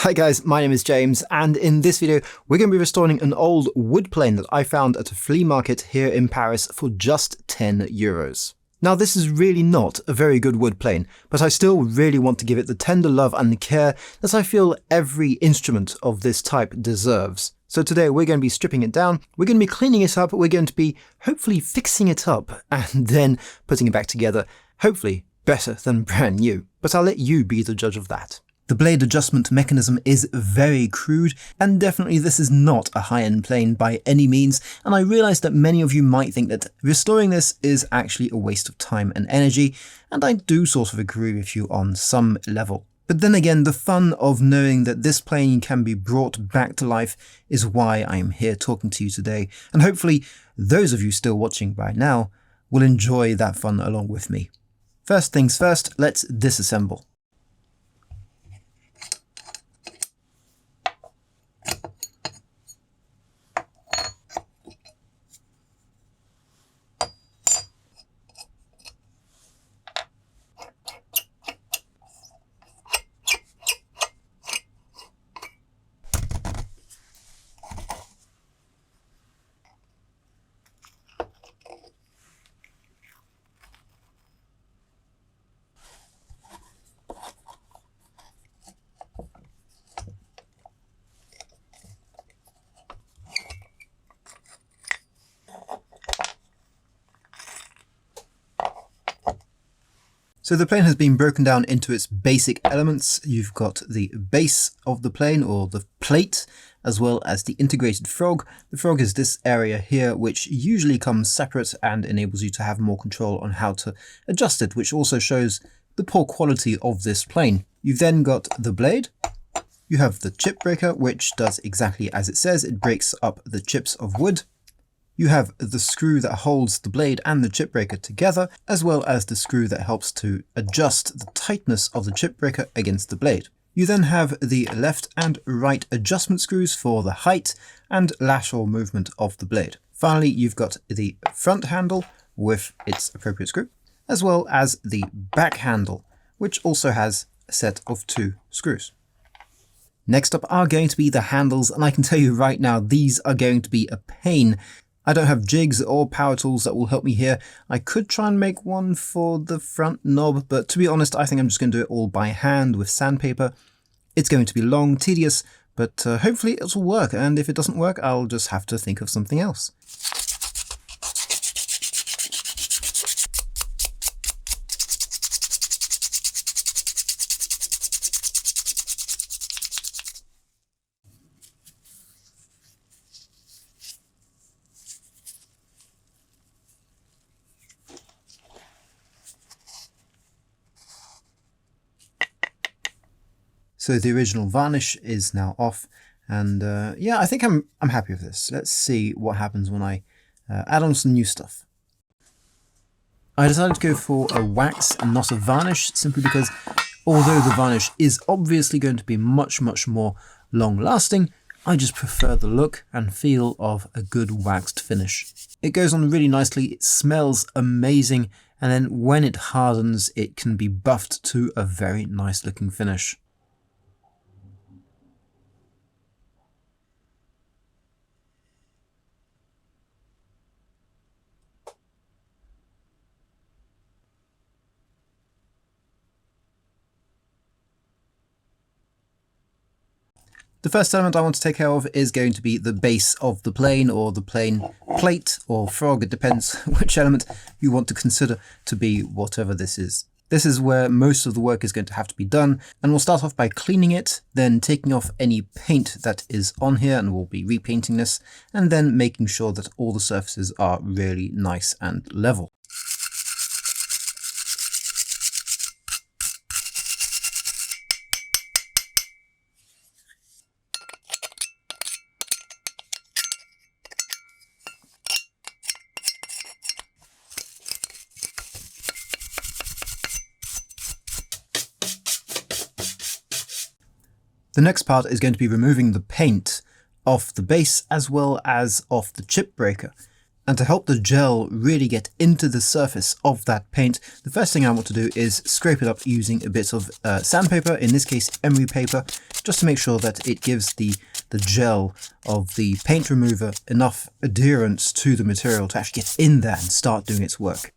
Hi guys, my name is James, and in this video we're going to be restoring an old wood plane that I found at a flea market here in Paris for just €10. Now this is really not a very good wood plane, but I still really want to give it the tender love and care that I feel every instrument of this type deserves. So today we're going to be stripping it down, we're going to be cleaning it up, we're going to be hopefully fixing it up and then putting it back together, hopefully better than brand new. But I'll let you be the judge of that. The blade adjustment mechanism is very crude, and definitely this is not a high-end plane by any means, and I realise that many of you might think that restoring this is actually a waste of time and energy, and I do sort of agree with you on some level. But then again, the fun of knowing that this plane can be brought back to life is why I am here talking to you today, and hopefully those of you still watching right now will enjoy that fun along with me. First things first, let's disassemble. So the plane has been broken down into its basic elements. You've got the base of the plane, or the plate, as well as the integrated frog. The frog is this area here, which usually comes separate and enables you to have more control on how to adjust it, which also shows the poor quality of this plane. You've then got the blade. You have the chip breaker, which does exactly as it says. It breaks up the chips of wood. You have the screw that holds the blade and the chip breaker together, as well as the screw that helps to adjust the tightness of the chip breaker against the blade. You then have the left and right adjustment screws for the height and lateral movement of the blade. Finally, you've got the front handle with its appropriate screw, as well as the back handle, which also has a set of 2 screws. Next up are going to be the handles, and I can tell you right now, these are going to be a pain. I don't have jigs or power tools that will help me here. I could try and make one for the front knob, but to be honest, I think I'm just going to do it all by hand with sandpaper. It's going to be long, tedious, but hopefully it will work, and if it doesn't work, I'll just have to think of something else. So the original varnish is now off, and yeah, I think I'm happy with this. Let's see what happens when I add on some new stuff. I decided to go for a wax and not a varnish, simply because although the varnish is obviously going to be much more long-lasting, I just prefer the look and feel of a good waxed finish. It goes on really nicely, it smells amazing, and then when it hardens, it can be buffed to a very nice looking finish. The first element I want to take care of is going to be the base of the plane, or the plane plate, or frog. It depends which element you want to consider to be whatever this is. This is where most of the work is going to have to be done, and we'll start off by cleaning it, then taking off any paint that is on here, and we'll be repainting this, and then making sure that all the surfaces are really nice and level. The next part is going to be removing the paint off the base as well as off the chip breaker. And to help the gel really get into the surface of that paint, the first thing I want to do is scrape it up using a bit of sandpaper, in this case emery paper, just to make sure that it gives the gel of the paint remover enough adherence to the material to actually get in there and start doing its work.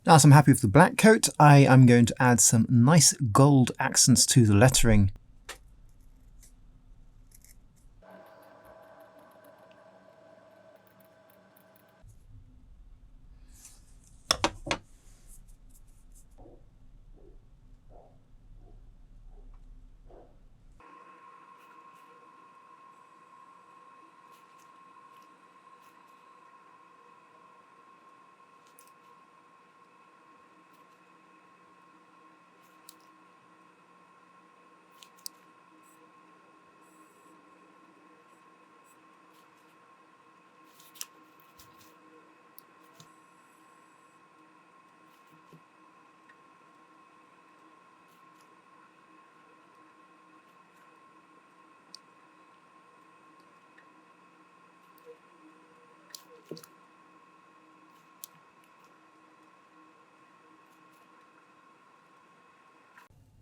Now as I'm happy with the black coat, I am going to add some nice gold accents to the lettering.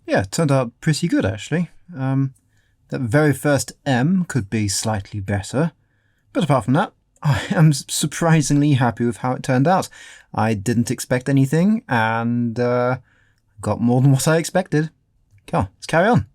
Yeah, it turned out pretty good actually. That very first M could be slightly better, but apart from that, I am surprisingly happy with how it turned out. I didn't expect anything, and got more than what I expected. Come on, let's carry on.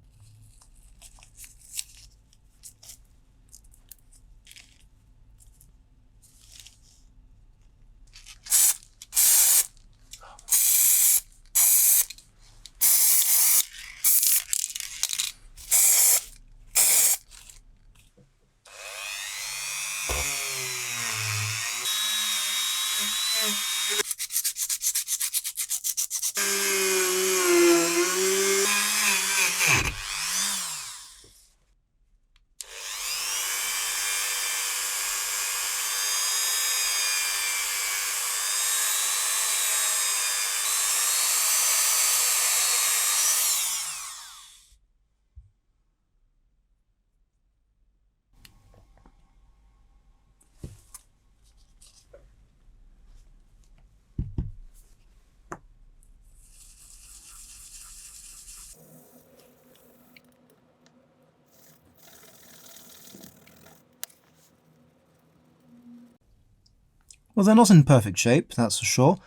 Well, they're not in perfect shape, that's for sure,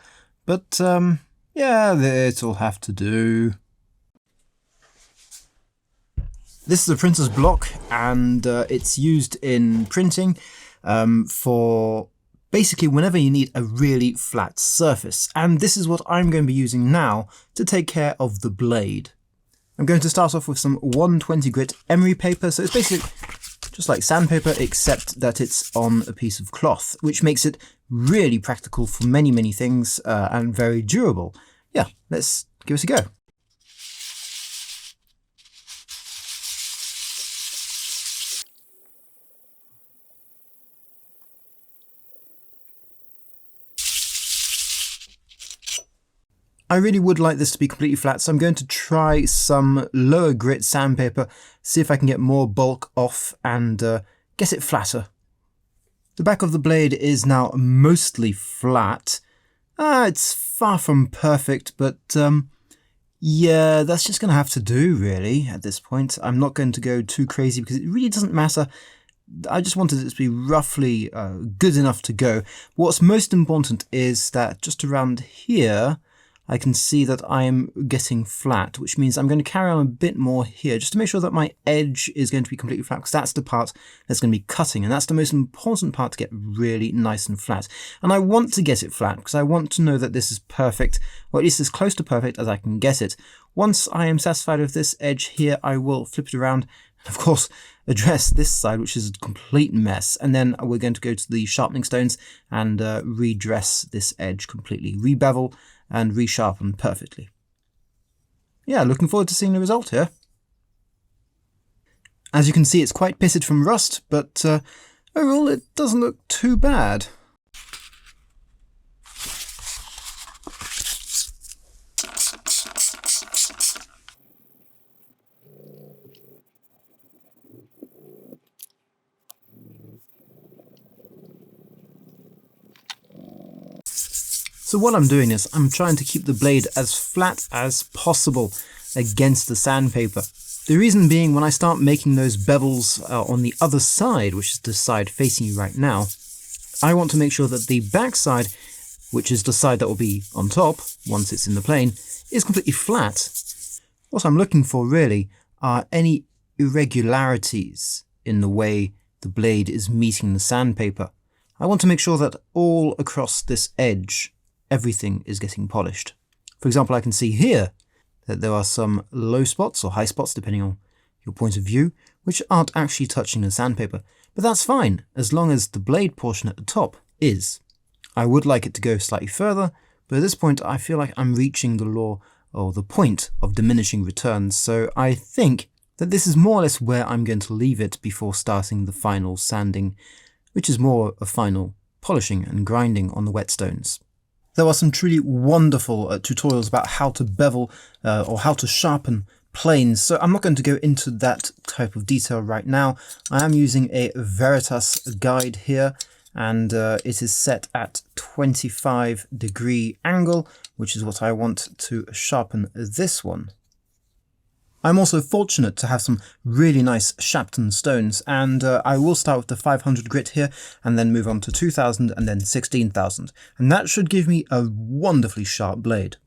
but yeah, it'll have to do. This is a printer's block, and it's used in printing for basically whenever you need a really flat surface. And this is what I'm going to be using now to take care of the blade. I'm going to start off with some 120 grit emery paper. So it's basically just like sandpaper, except that it's on a piece of cloth, which makes it really practical for many, many things and very durable. Yeah, let's give it a go. I really would like this to be completely flat, so I'm going to try some lower grit sandpaper, see if I can get more bulk off and get it flatter. The back of the blade is now mostly flat. It's far from perfect, but yeah, that's just going to have to do really at this point. I'm not going to go too crazy because it really doesn't matter. I just wanted it to be roughly good enough to go. What's most important is that just around here, I can see that I'm getting flat, which means I'm going to carry on a bit more here just to make sure that my edge is going to be completely flat, because that's the part that's going to be cutting, and that's the most important part to get really nice and flat. And I want to get it flat because I want to know that this is perfect, or at least as close to perfect as I can get it. Once I am satisfied with this edge here, I will flip it around and of course address this side, which is a complete mess, and then we're going to go to the sharpening stones and redress this edge completely, rebevel and resharpen perfectly. Yeah, looking forward to seeing the result here. As you can see, it's quite pitted from rust, but overall it doesn't look too bad. So what I'm doing is I'm trying to keep the blade as flat as possible against the sandpaper. The reason being, when I start making those bevels on the other side, which is the side facing you right now, I want to make sure that the back side, which is the side that will be on top once it's in the plane, is completely flat. What I'm looking for really are any irregularities in the way the blade is meeting the sandpaper. I want to make sure that all across this edge, everything is getting polished. For example, I can see here that there are some low spots or high spots, depending on your point of view, which aren't actually touching the sandpaper. But that's fine, as long as the blade portion at the top is. I would like it to go slightly further, but at this point I feel like I'm reaching the law, or the point of diminishing returns, so I think that this is more or less where I'm going to leave it before starting the final sanding, which is more a final polishing and grinding on the whetstones. There are some truly wonderful tutorials about how to bevel or how to sharpen planes, so I'm not going to go into that type of detail right now. I am using a Veritas guide here, and it is set at 25-degree angle, which is what I want to sharpen this one. I'm also fortunate to have some really nice Shapton stones, and I will start with the 500 grit here and then move on to 2000 and then 16,000, and that should give me a wonderfully sharp blade.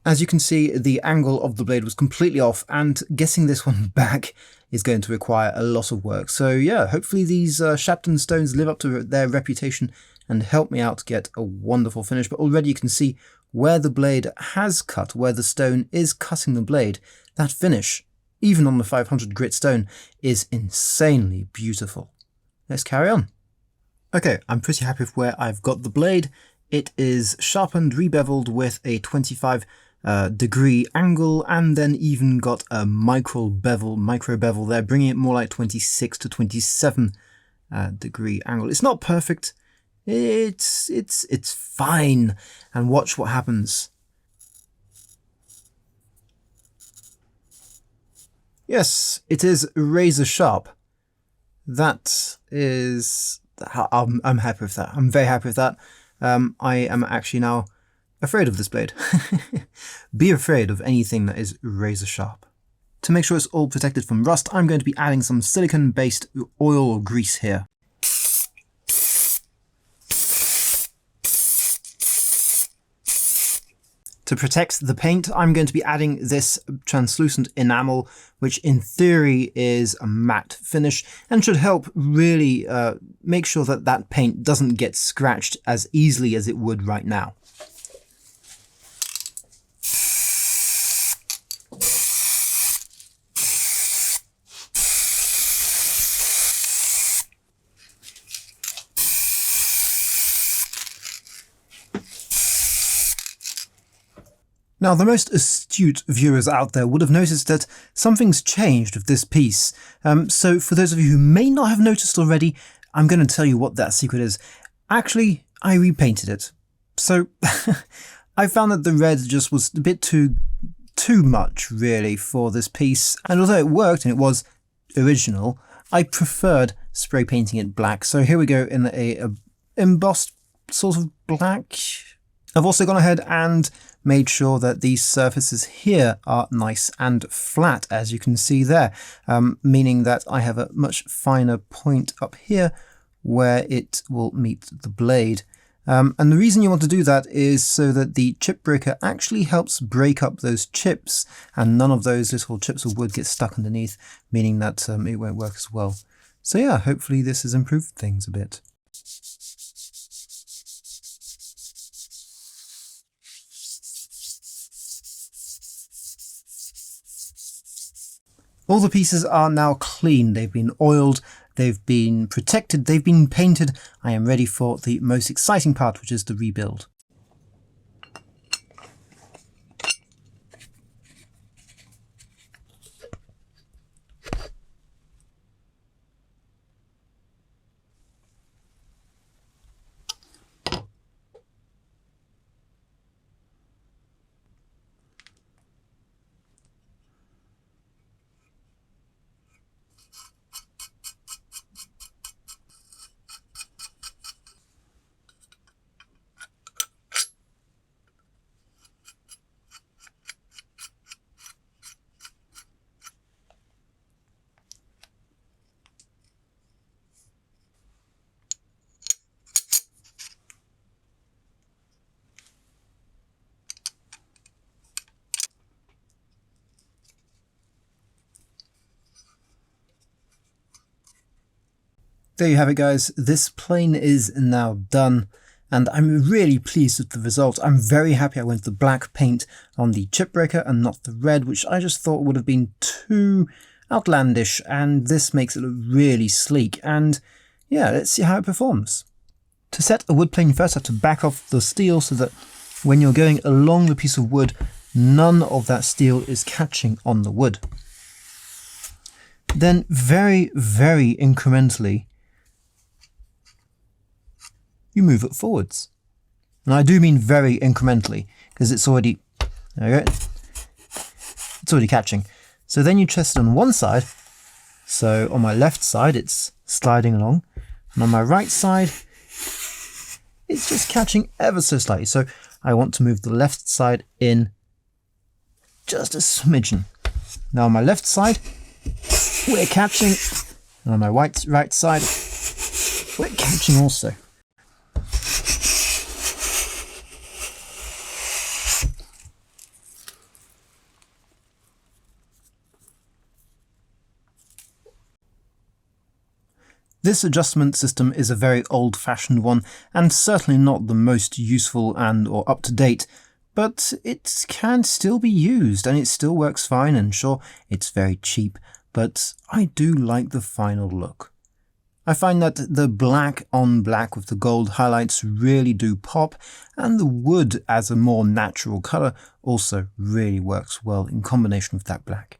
As you can see, the angle of the blade was completely off, and getting this one back is going to require a lot of work. So yeah, hopefully these Shapton stones live up to their reputation and help me out get a wonderful finish. But already you can see where the blade has cut, where the stone is cutting the blade. That finish, even on the 500 grit stone, is insanely beautiful. Let's carry on. Okay, I'm pretty happy with where I've got the blade. It is sharpened, rebeveled with a 25-degree angle, and then even got a micro bevel there, bringing it more like 26 to 27 degree angle. It's not perfect. It's fine, and watch what happens. Yes, it is razor sharp. That is I'm happy with that. I'm very happy with that. I am actually now afraid of this blade. Be afraid of anything that is razor sharp. To make sure it's all protected from rust, I'm going to be adding some silicone-based oil or grease here. To protect the paint, I'm going to be adding this translucent enamel, which in theory is a matte finish and should help really make sure that that paint doesn't get scratched as easily as it would right now. Now, the most astute viewers out there would have noticed that something's changed with this piece. So for those of you who may not have noticed already, I'm going to tell you what that secret is. Actually, I repainted it. So I found that the red just was a bit too much, really, for this piece. And although it worked and it was original, I preferred spray painting it black. So here we go in a embossed sort of black. I've also gone ahead and made sure that these surfaces here are nice and flat, as you can see there, meaning that I have a much finer point up here where it will meet the blade. And the reason you want to do that is so that the chip breaker actually helps break up those chips, and none of those little chips of wood get stuck underneath, meaning that it won't work as well. So yeah, hopefully this has improved things a bit. All the pieces are now clean. They've been oiled, they've been protected, they've been painted. I am ready for the most exciting part, which is the rebuild. There you have it, guys. This plane is now done, and I'm really pleased with the result. I'm very happy I went with the black paint on the chip breaker and not the red, which I just thought would have been too outlandish, and this makes it look really sleek. And yeah, let's see how it performs. To set a wood plane, first I have to back off the steel so that when you're going along the piece of wood, none of that steel is catching on the wood. Then very, very incrementally, you move it forwards. And I do mean very incrementally, because it's already, there you go, it's already catching. So then you test it on one side. So on my left side, it's sliding along. And on my right side, it's just catching ever so slightly. So I want to move the left side in just a smidgen. Now on my left side, we're catching. And on my right side, we're catching also. This adjustment system is a very old-fashioned one, and certainly not the most useful and or up-to-date, but it can still be used, and it still works fine, and sure, it's very cheap, but I do like the final look. I find that the black on black with the gold highlights really do pop, and the wood as a more natural colour also really works well in combination with that black.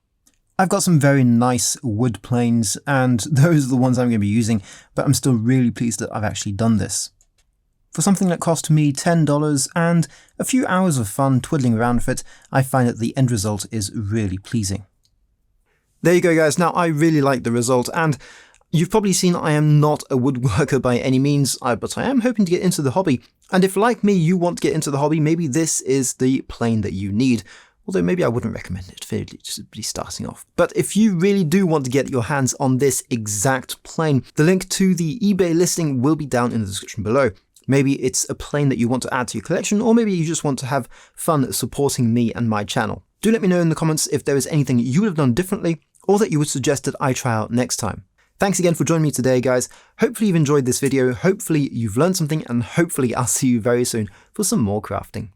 I've got some very nice wood planes, and those are the ones I'm going to be using, but I'm still really pleased that I've actually done this. For something that cost me $10 and a few hours of fun twiddling around with it, I find that the end result is really pleasing. There you go, guys. Now, I really like the result, and You've probably seen I am not a woodworker by any means, but I am hoping to get into the hobby. And if, like me, you want to get into the hobby, maybe this is the plane that you need. Although maybe I wouldn't recommend it for just starting off. But if you really do want to get your hands on this exact plane, the link to the eBay listing will be down in the description below. Maybe it's a plane that you want to add to your collection, or maybe you just want to have fun supporting me and my channel. Do let me know in the comments if there is anything you would have done differently, or that you would suggest that I try out next time. Thanks again for joining me today, guys. Hopefully you've enjoyed this video, hopefully you've learned something, and hopefully I'll see you very soon for some more crafting.